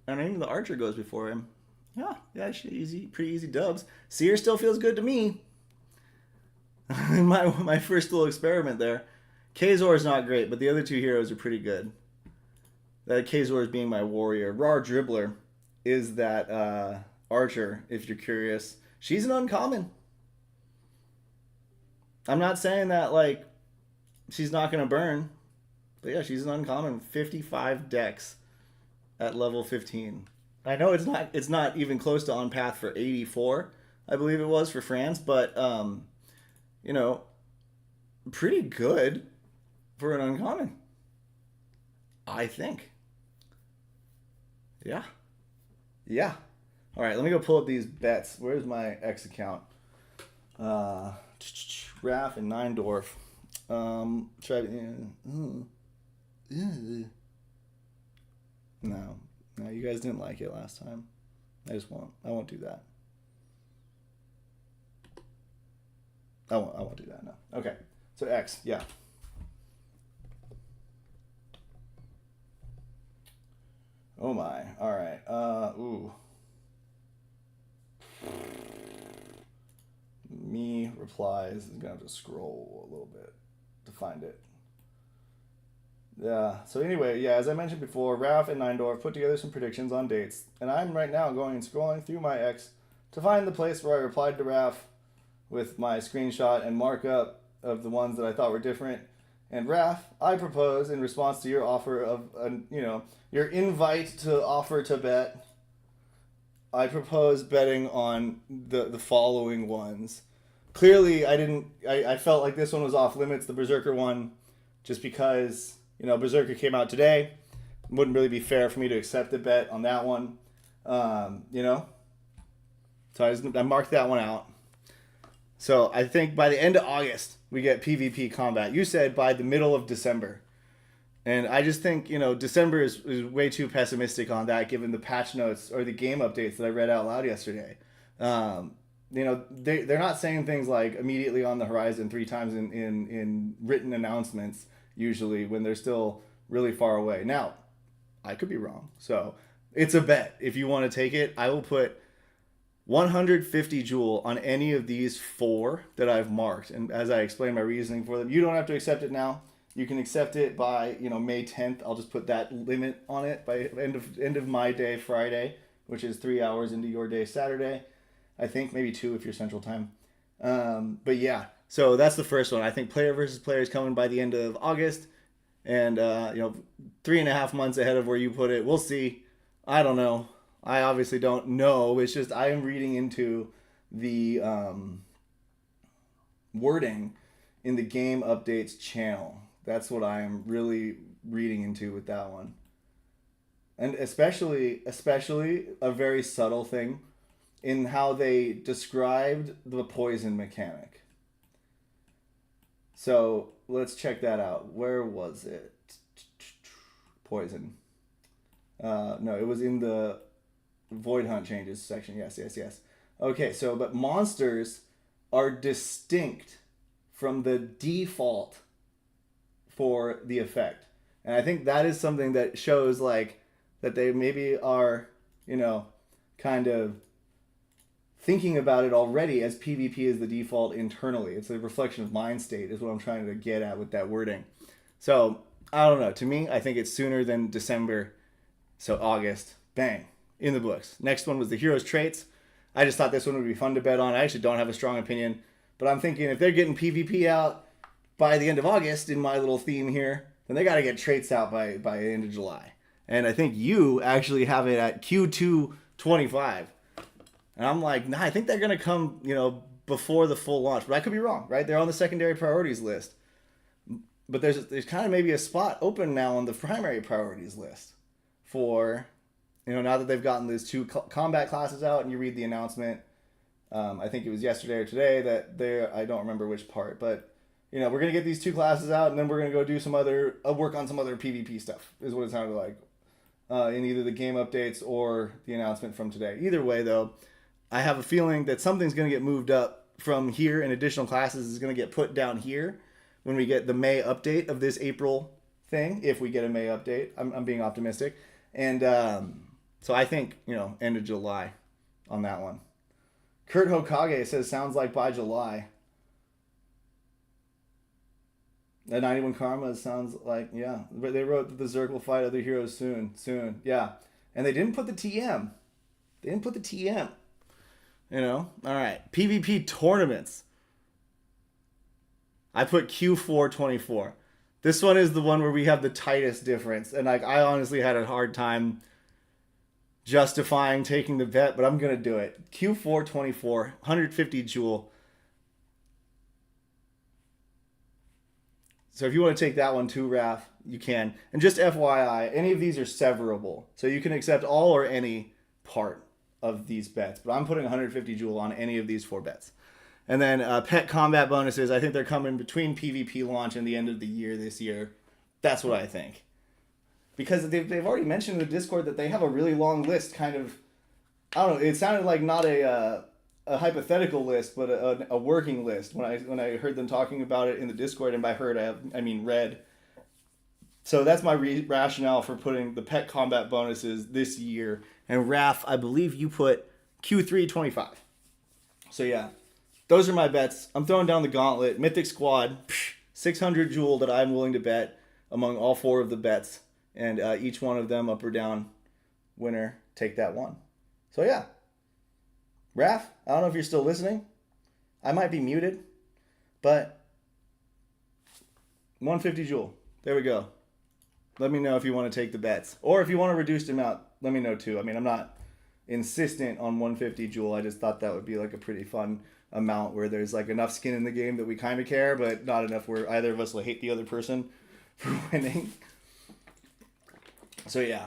And even the Archer goes before him. Yeah, easy, pretty easy dubs. Seer still feels good to me. my first little experiment there. Kazor is not great, but the other two heroes are pretty good. That Kazor is being my warrior. Rar Dribbler is that Archer, if you're curious. She's an uncommon. I'm not saying that, like, she's not going to burn. But yeah, she's an uncommon. 55 dex at level 15. I know it's not even close to on path for 84, I believe it was for France, but pretty good for an uncommon, I think. Yeah. All right, let me go pull up these bets. Where's my X account? Raph and Neindorf. No, you guys didn't like it last time. I won't do that. I won't do that, no. Okay, so X, yeah. Oh my, all right. Ooh. Me replies is gonna have to scroll a little bit to find it. Yeah, so anyway, as I mentioned before, Raph and Neindorf put together some predictions on dates, and I'm right now scrolling through my X to find the place where I replied to Raph with my screenshot and markup of the ones that I thought were different. And Raph, I propose in response to your offer of, your invite to offer to bet, I propose betting on the following ones. Clearly, I felt like this one was off limits, the Berserker one, just because, Berserker came out today. It wouldn't really be fair for me to accept the bet on that one, So I marked that one out. So I think by the end of August, we get PvP combat. You said by the middle of December. And I just think, December is way too pessimistic on that given the patch notes or the game updates that I read out loud yesterday. They're not saying things like immediately on the horizon 3 times in written announcements, usually, when they're still really far away. Now, I could be wrong. So it's a bet. If you want to take it, I will put 150 Joule on any of these 4 that I've marked. And as I explain my reasoning for them, you don't have to accept it now. You can accept it by, May 10th. I'll just put that limit on it by end of my day Friday, which is 3 hours into your day Saturday. I think maybe 2 if you're Central Time. But yeah, so that's the first one. I think player versus player is coming by the end of August. And, 3.5 months ahead of where you put it. We'll see. I don't know. I obviously don't know. It's just I am reading into the wording in the game updates channel. That's what I am really reading into with that one. And especially a very subtle thing in how they described the poison mechanic. So let's check that out. Where was it? Poison. No, it was in the Void Hunt changes section. Yes. Okay, but monsters are distinct from the default for the effect. And I think that is something that shows like that they maybe are, kind of thinking about it already as PvP is the default internally. It's a reflection of mind state is what I'm trying to get at with that wording. So, I don't know. To me, I think it's sooner than December. So August, bang, in the books. Next one was the heroes traits. I just thought this one would be fun to bet on. I actually don't have a strong opinion, but I'm thinking if they're getting PvP out by the end of August in my little theme here, then they got to get traits out by the end of July. And I think you actually have it at Q2 25. And I'm like, nah, I think they're going to come, before the full launch. But I could be wrong, right? They're on the secondary priorities list. But there's kind of maybe a spot open now on the primary priorities list for, now that they've gotten those 2 combat classes out and you read the announcement. I think it was yesterday or today that I don't remember which part, but, we're going to get these 2 classes out and then we're going to go do work on some other PvP stuff is what it sounded like in either the game updates or the announcement from today. Either way, though, I have a feeling that something's going to get moved up from here and additional classes is going to get put down here when we get the May update of this April thing, if we get a May update. I'm being optimistic. And so I think, end of July on that one. Kurt Hokage says, sounds like by July. At 91 Karma sounds like, yeah. But they wrote that the Zerg will fight other heroes soon. Yeah. And they didn't put the TM. All right. PvP tournaments. I put Q4 24. This one is the one where we have the tightest difference. And I honestly had a hard time justifying taking the bet, but I'm going to do it. Q4 24, 150 Joule. So if you want to take that one too, Raph, you can. And just FYI, any of these are severable. So you can accept all or any part of these bets. But I'm putting 150 Joule on any of these 4 bets. And then pet combat bonuses, I think they're coming between PvP launch and the end of the year this year. That's what I think. Because they've already mentioned in the Discord that they have a really long list, kind of, I don't know, it sounded like not a hypothetical list, but a working list when I heard them talking about it in the Discord. And by heard, I mean read. So that's my rationale for putting the pet combat bonuses this year. And Raph, I believe you put Q3 25. So yeah, those are my bets. I'm throwing down the gauntlet. Mythic Squad, 600 Joule that I'm willing to bet among all 4 of the bets. And each one of them, up or down, winner, take that one. So yeah. Raph, I don't know if you're still listening. I might be muted. But 150 Joule. There we go. Let me know if you want to take the bets. Or if you want a reduced amount, let me know too. I mean, I'm not insistent on 150 Joule. I just thought that would be like a pretty fun amount where there's like enough skin in the game that we kind of care, but not enough where either of us will hate the other person for winning. So yeah.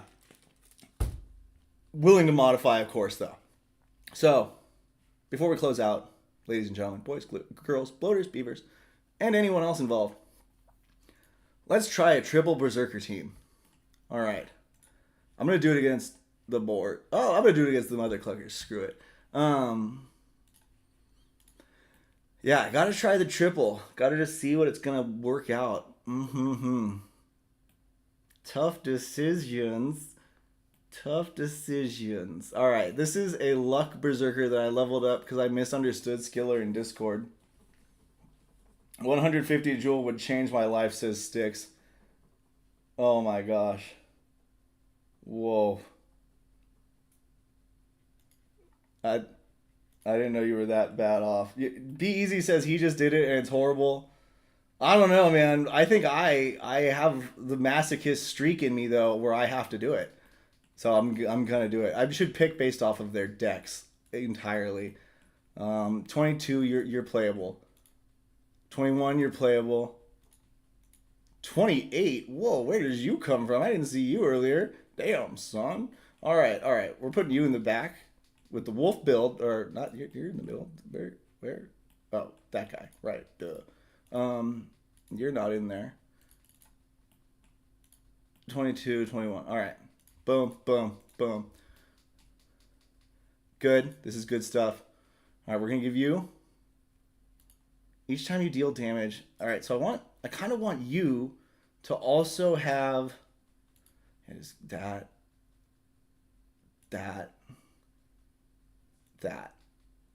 Willing to modify, of course, though. So, before we close out, ladies and gentlemen, boys, girls, bloaters, beavers, and anyone else involved. Let's try a triple berserker team. All right. I'm going to do it against the board. Oh, I'm going to do it against the mother cluckers. Screw it. Yeah, got to try the triple. Got to just see what it's going to work out. Tough decisions. Tough decisions. All right, this is a luck berserker that I leveled up because I misunderstood Skiller in Discord. 150 jewel would change my life, says Sticks. Oh my gosh. Whoa. I didn't know you were that bad off. Be Easy says he just did it and it's horrible. I don't know, man. I think I have the masochist streak in me though, where I have to do it. So I'm gonna do it. I should pick based off of their decks entirely. 22, you're playable. 21, you're playable. 28. Whoa, where did you come from? I didn't see you earlier. Damn, son. All right. We're putting you in the back with the wolf build, or not? You're in the middle. Where? Oh, that guy. Right. Duh. You're not in there. 22, 21. All right. Boom, boom, boom. Good. This is good stuff. All right, we're gonna give you each time you deal damage. All right, so I kind of want you to also have that.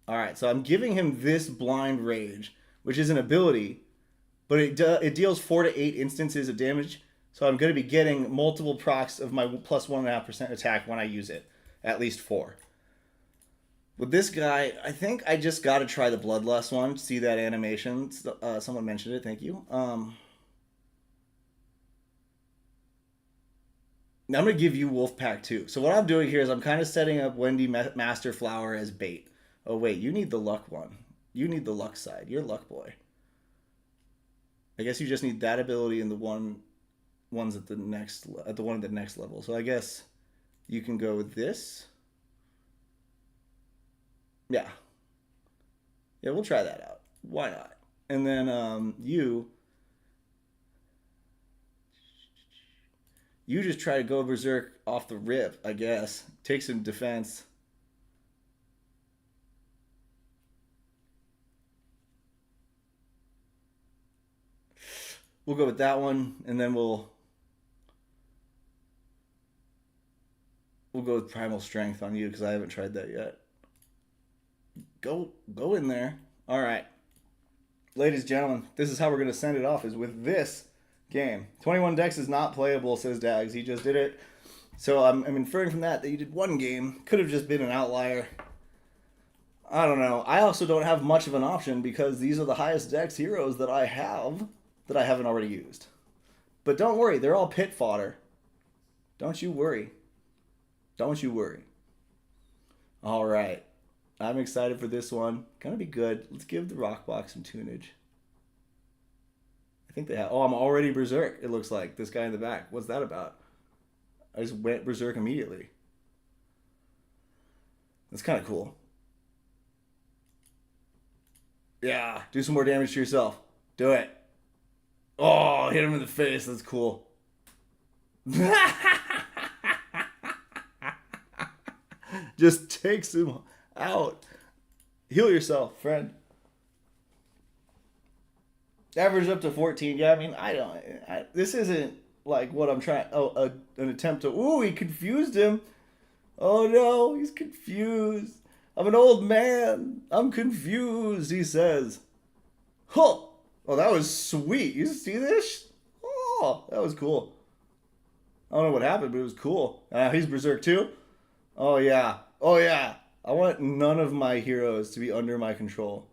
All right, so I'm giving him this blind rage, which is an ability, but it deals 4 to 8 instances of damage. So I'm going to be getting multiple procs of my plus 1.5% attack when I use it, at least 4. With this guy, I think I just got to try the Bloodlust one. See that animation? Someone mentioned it. Thank you. Now I'm going to give you Wolfpack too. So what I'm doing here is I'm kind of setting up Wendy Master Flower as bait. Oh wait, you need the luck one. You need the luck side. You're luck boy. I guess you just need that ability and the one's at the one at the next level. So I guess you can go with this. Yeah, we'll try that out. Why not? And then you just try to go berserk off the rip, I guess. Take some defense. We'll go with that one, and then we'll go with Primal Strength on you because I haven't tried that yet. Go in there. All right. Ladies and gentlemen, this is how we're going to send it off, is with this game. 21 decks is not playable, says Dags. He just did it. So I'm inferring from that you did one game. Could have just been an outlier. I don't know. I also don't have much of an option because these are the highest dex heroes that I have that I haven't already used. But don't worry, they're all pit fodder. Don't you worry. Don't you worry. All right. I'm excited for this one. Gonna be good. Let's give the Rockbox some tunage. I think they have... Oh, I'm already berserk, it looks like. This guy in the back. What's that about? I just went berserk immediately. That's kind of cool. Yeah, do some more damage to yourself. Do it. Oh, hit him in the face. That's cool. Just takes him out. Heal yourself, friend. Average up to 14. Yeah, I mean, this isn't like what I'm trying... Oh, an attempt to... Ooh, he confused him. Oh, no, he's confused. I'm an old man. I'm confused, he says. Huh. Oh, that was sweet. You see this? Oh, that was cool. I don't know what happened, but it was cool. He's berserk too? Oh, yeah. Oh, yeah. I want none of my heroes to be under my control.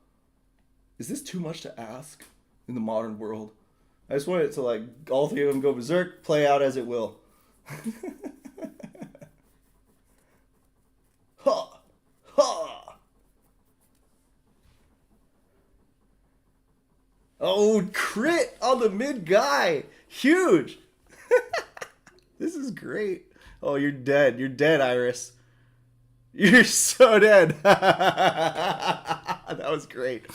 Is this too much to ask in the modern world? I just want it to, like, all three of them go berserk, play out as it will. Ha! Ha! Oh, crit on the mid guy. Huge. This is great. Oh, you're dead. You're dead, Iris. You're so dead. That was great.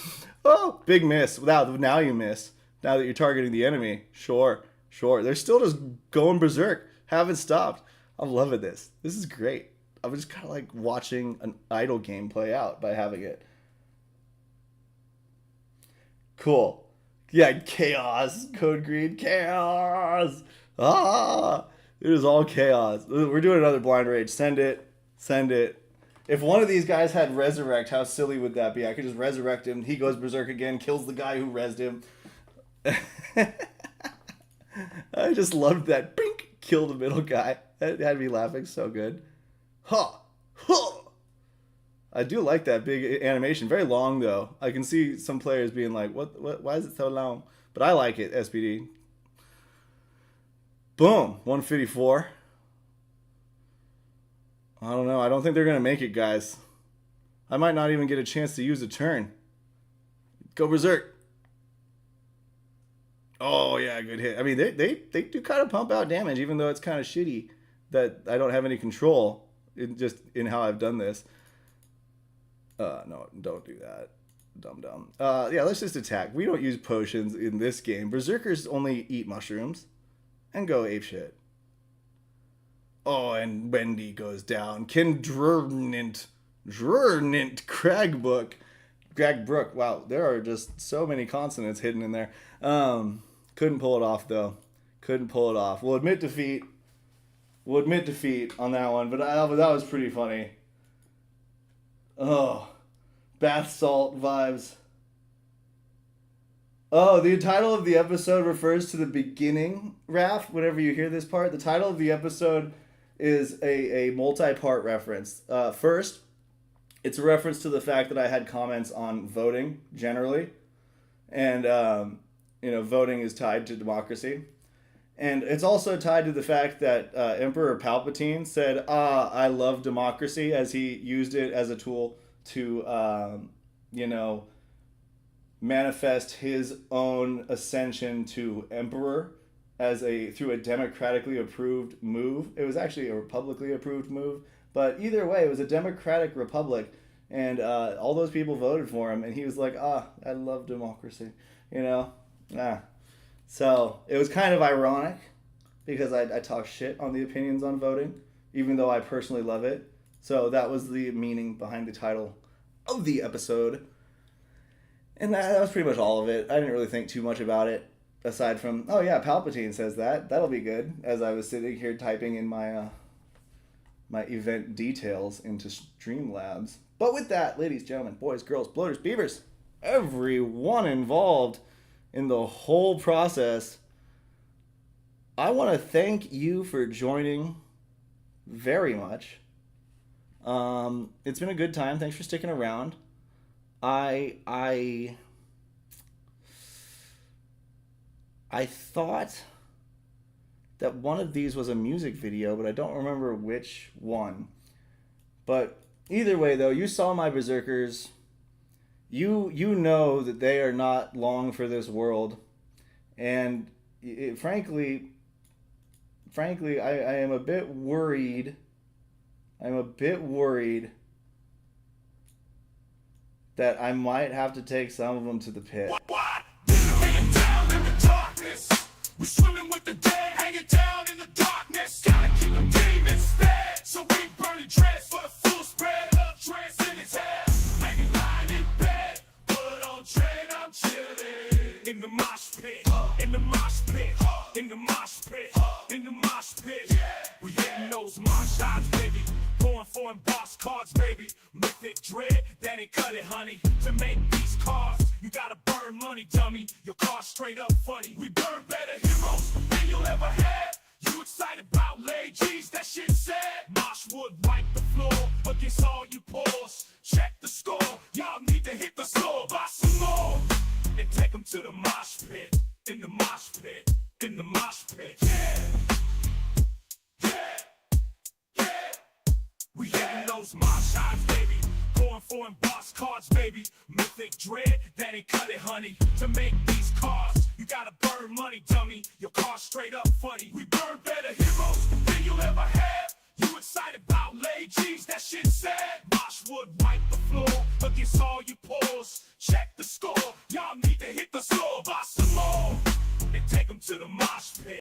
Oh, big miss. Now you miss. Now that you're targeting the enemy. Sure. They're still just going berserk. Haven't stopped. I'm loving this. This is great. I'm just kind of like watching an idle game play out by having it. Cool. Yeah, chaos. Code green. Chaos. It is all chaos. We're doing another blind rage. Send it. If one of these guys had resurrect, how silly would that be? I could just resurrect him. He goes berserk again, kills the guy who rezzed him. I just loved that. Bink! Kill the middle guy. That had me laughing so good. I do like that big animation. Very long, though. I can see some players being like, what? Why is it so long? But I like it, SPD. Boom. 154. I don't know. I don't think they're going to make it, guys. I might not even get a chance to use a turn. Go berserk. Oh, yeah, good hit. I mean, they do kind of pump out damage, even though it's kind of shitty that I don't have any control in how I've done this. No, don't do that. Dumb. Yeah, let's just attack. We don't use potions in this game. Berserkers only eat mushrooms and go apeshit. Oh, and Wendy goes down. Drurnint Cragbrook. Wow, there are just so many consonants hidden in there. Couldn't pull it off, though. We'll admit defeat on that one, but that was pretty funny. Oh, bath salt vibes. Oh, the title of the episode refers to the beginning, Raph, whenever you hear this part. The title of the episode is a multi-part reference. First, it's a reference to the fact that I had comments on voting generally. And, voting is tied to democracy. And it's also tied to the fact that Emperor Palpatine said, I love democracy, as he used it as a tool to, manifest his own ascension to emperor through a democratically approved move. It was actually a republically approved move, but either way, it was a democratic republic, and all those people voted for him, and he was like, I love democracy, So it was kind of ironic because I talk shit on the opinions on voting, even though I personally love it. So that was the meaning behind the title of the episode. And that was pretty much all of it. I didn't really think too much about it, aside from, oh yeah, Palpatine says that. That'll be good, as I was sitting here typing in my my event details into Streamlabs. But with that, ladies, gentlemen, boys, girls, bloaters, beavers, everyone involved in the whole process, I want to thank you for joining very much. It's been a good time. Thanks for sticking around. I thought that one of these was a music video, but I don't remember which one. But either way, though, you saw my berserkers. You know that they are not long for this world, and frankly, I am a bit worried. That I might have to take some of them to the pit. What? Hanging down in the darkness. We're swimming with the dead, hanging down in the darkness. Gotta keep them demons fed, so we burning dreads for the full spread of trance in its head. Hanging lying in bed, blood on train, I'm chilling. In the mosh pit, in the mosh pit, in the mosh pit, in the mosh pit. We hitting those mosh shots, baby. Going for boss cards, baby. Mythic dread, that ain't cut it, honey. To make these cars, you gotta burn money, dummy. Your car's straight up funny. We burn better heroes than you'll ever have. You excited about lay G's, that shit sad. Mosh would wipe the floor against all you pores. Check the score, y'all need to hit the store. Buy some more, and take them to the mosh pit. In the mosh pit, in the mosh pit. Yeah. We hitting those mosh shots, baby. Going for boss cards, baby. Mythic dread, that ain't cut it, honey. To make these cars, you gotta burn money, dummy. Your car's straight up funny. We burn better heroes than you'll ever have. You excited about lay G's, that shit sad. Mosh would wipe the floor against all you pores. Check the score, y'all need to hit the floor by some more and take them to the mosh pit.